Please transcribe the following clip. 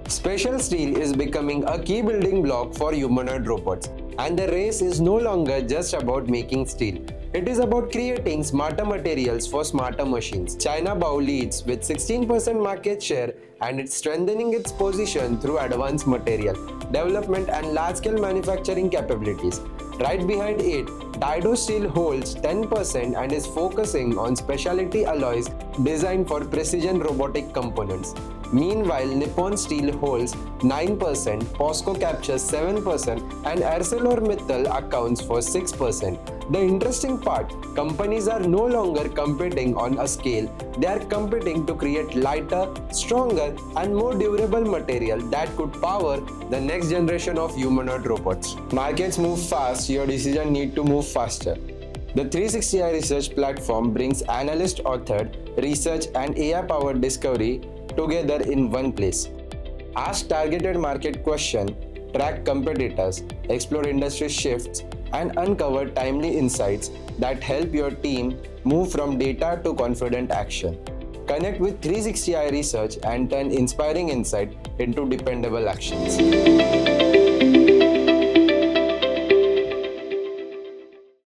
Special steel is becoming a key building block for humanoid robots, and the race is no longer just about making steel. It is about creating smarter materials for smarter machines. China Baowu leads with 16% market share, and it's strengthening its position through advanced material development and large-scale manufacturing capabilities. Right behind it, Daido Steel holds 10% and is focusing on specialty alloys designed for precision robotic components. Meanwhile, Nippon Steel holds 9%, POSCO captures 7%, and ArcelorMittal accounts for 6%. The interesting part, companies are no longer competing on a scale, they are competing to create lighter, stronger, and more durable material that could power the next generation of humanoid robots. Markets move fast, your decision need to move faster. The 360i research platform brings analyst-authored research and AI-powered discovery together in one place. Ask targeted market questions, track competitors, explore industry shifts, and uncover timely insights that help your team move from data to confident action. Connect with 360i Research and turn inspiring insight into dependable actions.